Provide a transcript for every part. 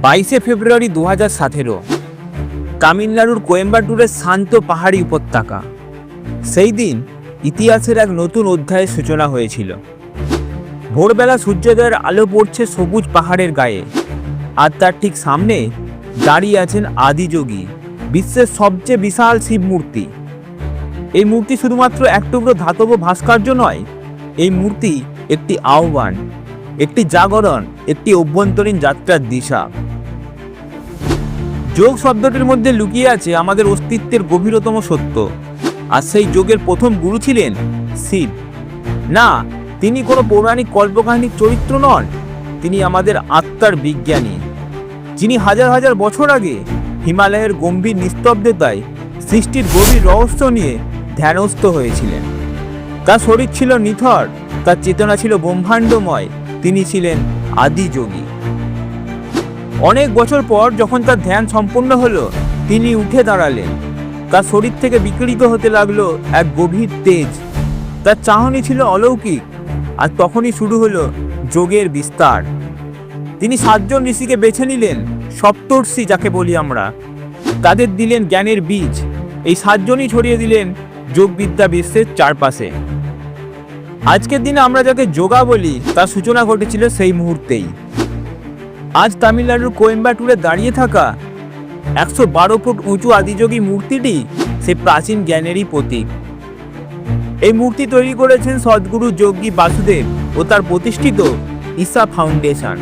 22শে ফেব্রুয়ারি 2017 তামিলনাড়ুর কোয়েম্বাটুরের শান্ত পাহাড়ি উপত্যকা। সেই দিন ইতিহাসের এক নতুন অধ্যায়ের সূচনা হয়েছিল। ভোরবেলা সূর্যোদয়ের আলো পড়ছে সবুজ পাহাড়ের গায়ে, আর তার ঠিক সামনে দাঁড়িয়ে আছেন আদিযোগী, বিশ্বের সবচেয়ে বিশাল শিব মূর্তি। এই মূর্তি শুধুমাত্র এক টুকরো ধাতব ভাস্কর্য নয়, এই মূর্তি একটি আহ্বান, একটি জাগরণ, একটি অভ্যন্তরীণ যাত্রার দিশা। যোগ শব্দটির মধ্যে লুকিয়ে আছে আমাদের অস্তিত্বের গভীরতম সত্য, আর সেই যোগের প্রথম গুরু ছিলেন শিব। না, তিনি কোনো পৌরাণিক কল্পকাহিনীর চরিত্র নন, তিনি আমাদের আত্মার বিজ্ঞানী, যিনি হাজার হাজার বছর আগে হিমালয়ের গম্ভীর নিস্তব্ধতায় সৃষ্টির গভীর রহস্য নিয়ে ধ্যানস্থ হয়েছিলেন। তার শরীর ছিল নিথর, তার চেতনা ছিল ব্রহ্মাণ্ডময়, তিনি ছিলেন আদিযোগী। অনেক বছর পর যখন তার ধ্যান সম্পূর্ণ হলো, তিনি উঠে দাঁড়ালেন। তার শরীর থেকে বিকৃত হতে লাগলো এক গভীর তেজ, তার চাহনি ছিল অলৌকিক, আর তখনই শুরু হলো যোগের বিস্তার। তিনি 7 জন ঋষিকে বেছে নিলেন, সপ্তর্ষি যাকে বলি আমরা। তাদের দিলেন জ্ঞানের বীজ। এই 7 জনই ছড়িয়ে দিলেন যোগবিদ্যা বিশ্বের চারপাশে। আজকের দিনে আমরা যাকে যোগা বলি, তার সূচনা ঘটেছিল সেই মুহূর্তেই। আজ তামিলনাড়ুর কোয়েম্বাটুরে দাঁড়িয়ে থাকা 112 ফুট উঁচু আদিযোগী মূর্তিটি সেই প্রাচীন জ্ঞানেরই প্রতীক। এই মূর্তি তৈরি করেছেন সদ্গুরু যোগী বাসুদেব ও তার প্রতিষ্ঠিত ঈশা ফাউন্ডেশন,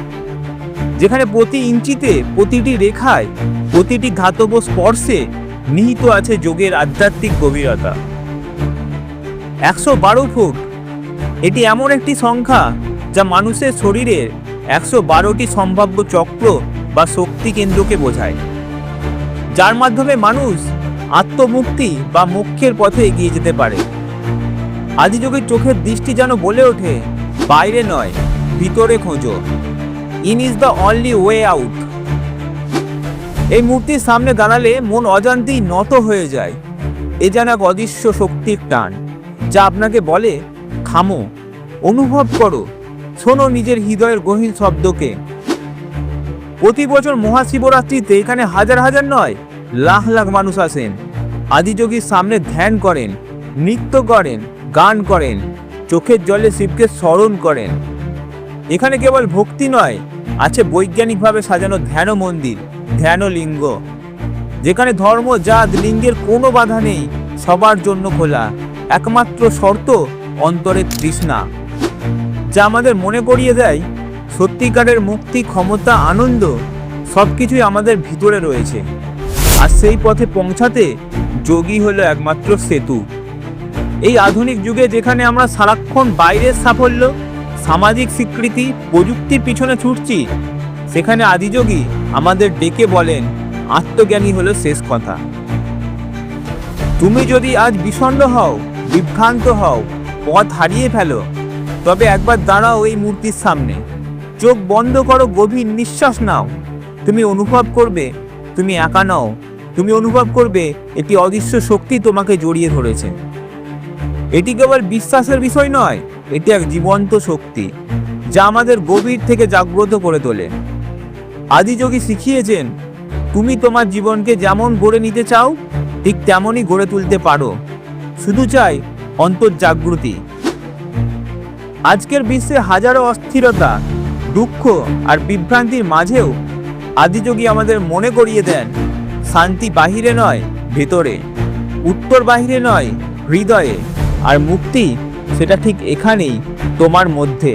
যেখানে প্রতি ইঞ্চিতে, প্রতিটি রেখায়, প্রতিটি ধাতব স্পর্শে নিহিত আছে যোগের আধ্যাত্মিক গভীরতা। 112 ফুট, এটি এমন একটি সংখ্যা যা মানুষের শরীরের 112টি সম্ভাব্য চক্র বা শক্তি কেন্দ্রকে বোঝায়, যার মাধ্যমে মানুষ আত্মমুক্তি বা মোক্ষের পথে এগিয়ে যেতে পারে। আদিযোগীর চোখের দৃষ্টি যেন বলে ওঠে, বাইরে নয়, ভিতরে খোঁজো, in is the only way out. এই মূর্তির সামনে দাঁড়ালে মন অজান্তেই নত হয়ে যায়। এ যেন এক অদৃশ্য শক্তির টান, যা আপনাকে বলে, থামো, অনুভব করো, শোনো নিজের হৃদয়ের গহীন শব্দকে। প্রতি বছর মহাশিবরাত্রিতে এখানে হাজার হাজার নয়, লাখ লাখ মানুষ আসেন, আদিযোগীর সামনে ধ্যান করেন, নৃত্য করেন, গান করেন, চোখের জলে শিবকে স্মরণ করেন। এখানে কেবল ভক্তি নয়, আছে বৈজ্ঞানিকভাবে সাজানো ধ্যান মন্দির, ধ্যান লিঙ্গ, যেখানে ধর্ম, জাত, লিঙ্গের কোনো বাধা নেই, সবার জন্য খোলা। একমাত্র শর্ত অন্তরের তৃষ্ণা, যা আমাদের মনে করিয়ে দেয় সত্যিকারের মুক্তি, ক্ষমতা, আনন্দ সবকিছুই আমাদের ভিতরে রয়েছে। আর সেই পথে পৌঁছাতে যোগী হলো একমাত্র সেতু। এই আধুনিক যুগে যেখানে আমরা সারাক্ষণ বাইরের সাফল্য, সামাজিক স্বীকৃতি, প্রযুক্তির পিছনে ছুটছি, সেখানে আদিযোগী আমাদের ডেকে বলেন, আত্মজ্ঞানী হলো শেষ কথা। তুমি যদি আজ বিষণ্ণ হও, বিভ্রান্ত হও, পথ হারিয়ে ফেলো, তবে একবার দাঁড়াও এই মূর্তির সামনে, চোখ বন্ধ করো, গভীর নিঃশ্বাস নাও। তুমি অনুভব করবে তুমি একা নও, তুমি অনুভব করবে একটি অদৃশ্য শক্তি তোমাকে জড়িয়ে ধরেছে। এটি কেবল বিশ্বাসের বিষয় নয়, এটি এক জীবন্ত শক্তি, যা আমাদের গভীর থেকে জাগ্রত করে তোলে। আদিযোগী শিখিয়েছেন, তুমি তোমার জীবনকে যেমন গড়ে নিতে চাও, ঠিক তেমনই গড়ে তুলতে পারো, শুধু চাই অন্তর্জাগৃতি। আজকের বিশ্বে হাজারো অস্থিরতা, দুঃখ আর বিভ্রান্তির মাঝেও আদিযোগী আমাদের মনে করিয়ে দেন, শান্তি বাহিরে নয়, ভেতরে, উত্তর বাহিরে নয়, হৃদয়ে, আর মুক্তি সেটা ঠিক এখানেই, তোমার মধ্যে।